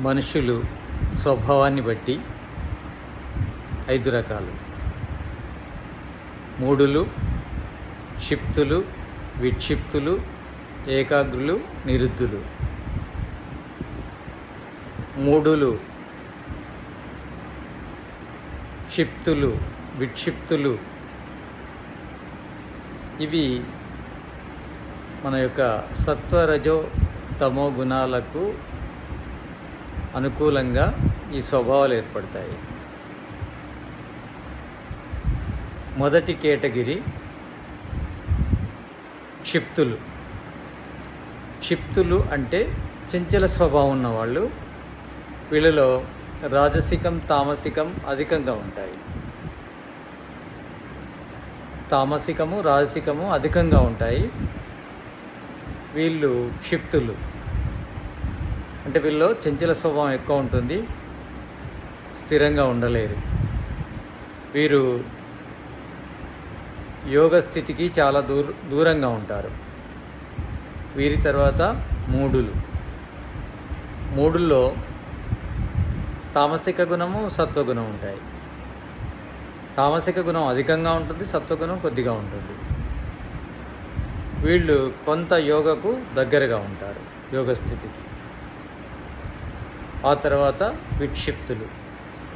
మనుషులు స్వభావాన్ని బట్టి 5 రకాలు: మూఢులు, క్షిప్తులు, విక్షిప్తులు, ఏకాగ్రులు, నిరుద్ధులు. మూఢులు, క్షిప్తులు, విక్షిప్తులు ఇవి మన యొక్క సత్వరజో తమో గుణాలకు అనుకూలంగా ఈ స్వభావాలు ఏర్పడతాయి. మొదటి కేటగిరీ క్షిప్తులు. క్షిప్తులు అంటే చంచల స్వభావం ఉన్నవాళ్ళు. వీళ్ళలో రాజసికం, తామసికం అధికంగా ఉంటాయి. తామసికము, రాజసికము అధికంగా ఉంటాయి. వీళ్ళు క్షిప్తులు. అంటే వీళ్ళలో చంచల స్వభావం ఎక్కువ ఉంటుంది, స్థిరంగా ఉండలేరు. వీరు యోగ స్థితికి చాలా దూరంగా ఉంటారు. వీరి తర్వాత మూఢులు. మూఢుల్లో తామసిక గుణము, సత్వగుణం ఉంటాయి. తామసిక గుణం అధికంగా ఉంటుంది, సత్వగుణం కొద్దిగా ఉంటుంది. వీళ్ళు కొంత యోగకు దగ్గరగా ఉంటారు, యోగ స్థితికి. ఆ తర్వాత విక్షిప్తులు.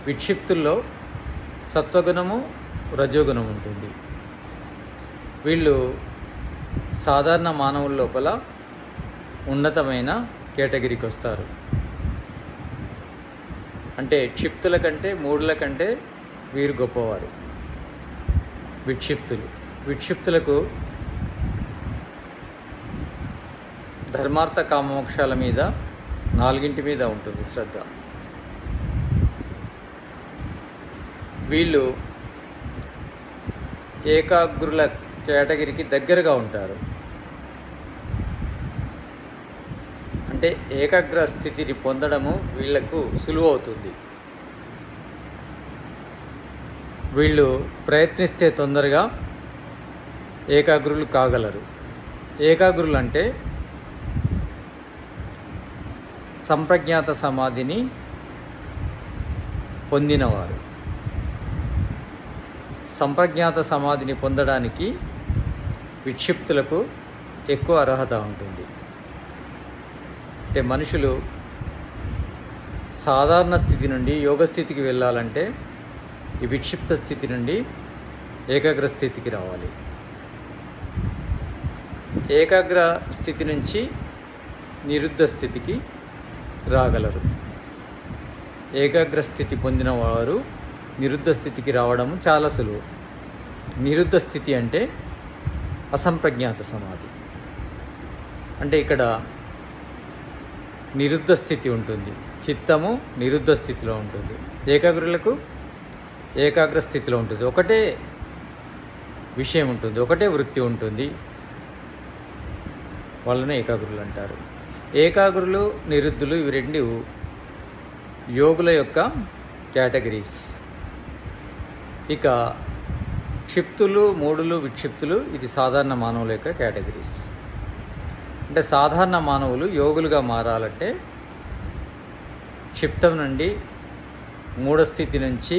విక్షిప్తుల్లో సత్వగుణము, రజోగుణం ఉంటుంది. వీళ్ళు సాధారణ మానవుల లోపల ఉన్నతమైన కేటగిరీకి వస్తారు. అంటే క్షిప్తుల కంటే, మూఢుల కంటే వీరు గొప్పవారు. విక్షిప్తులు. విక్షిప్తులకు ధర్మార్థ కామమోక్షాల మీద, 4 మీద ఉంటుంది శ్రద్ధ. వీళ్ళు ఏకాగ్రుల కేటగిరీకి దగ్గరగా ఉంటారు. అంటే ఏకాగ్ర స్థితిని పొందడము వీళ్లకు సులువు అవుతుంది. వీళ్ళు ప్రయత్నిస్తే తొందరగా ఏకాగ్రులు కాగలరు. ఏకాగ్రులు అంటే సంప్రజ్ఞాత సమాధిని పొందినవారు. సంప్రజ్ఞాత సమాధిని పొందడానికి విక్షిప్తులకు ఎక్కువ అర్హత ఉంటుంది. అంటే మనుషులు సాధారణ స్థితి నుండి యోగ స్థితికి వెళ్ళాలంటే ఈ విక్షిప్త స్థితి నుండి ఏకాగ్ర స్థితికి రావాలి. ఏకాగ్ర స్థితి నుంచి నిరుద్ధ స్థితికి రాగలరు. ఏకాగ్ర స్థితి పొందిన వారు నిరుద్ధ స్థితికి రావడం చాలా సులువు. నిరుద్ధ స్థితి అంటే అసంప్రజ్ఞాత సమాధి. అంటే ఇక్కడ నిరుద్ధ స్థితి ఉంటుంది, చిత్తము నిరుద్ధ స్థితిలో ఉంటుంది. ఏకాగ్రులకు ఏకాగ్ర స్థితిలో ఉంటుంది, ఒకటే విషయం ఉంటుంది, ఒకటే వృత్తి ఉంటుంది. వాళ్ళనే ఏకాగ్రులు అంటారు. ఏకాగ్రులు, నిరుద్ధులు ఇవి 2 యోగుల యొక్క కేటగిరీస్. ఇక క్షిప్తులు, మూఢులు, విక్షిప్తులు ఇది సాధారణ మానవుల యొక్క కేటగిరీస్. అంటే సాధారణ మానవులు యోగులుగా మారాలంటే క్షిప్తం నుండి, మూఢ స్థితి నుంచి,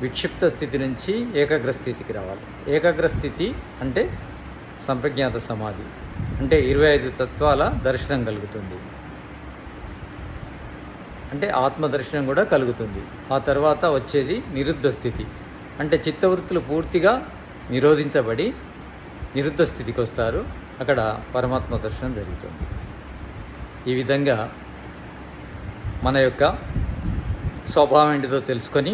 విక్షిప్త స్థితి నుంచి ఏకాగ్ర స్థితికి రావాలి. ఏకాగ్ర స్థితి అంటే సంప్రజ్ఞాత సమాధి. అంటే 25 తత్వాల దర్శనం కలుగుతుంది. అంటే ఆత్మదర్శనం కూడా కలుగుతుంది. ఆ తర్వాత వచ్చేది నిరుద్ధ స్థితి. అంటే చిత్తవృత్తులు పూర్తిగా నిరోధించబడి నిరుద్ధ స్థితికి వస్తారు. అక్కడ పరమాత్మ దర్శనం జరుగుతుంది. ఈ విధంగా మన యొక్క స్వభావం ఏంటిదో తెలుసుకొని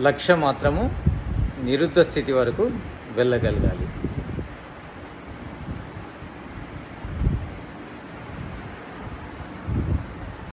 లక్ష్యం మాత్రము నిరుద్ధ స్థితి వరకు వెళ్ళగలగాలి.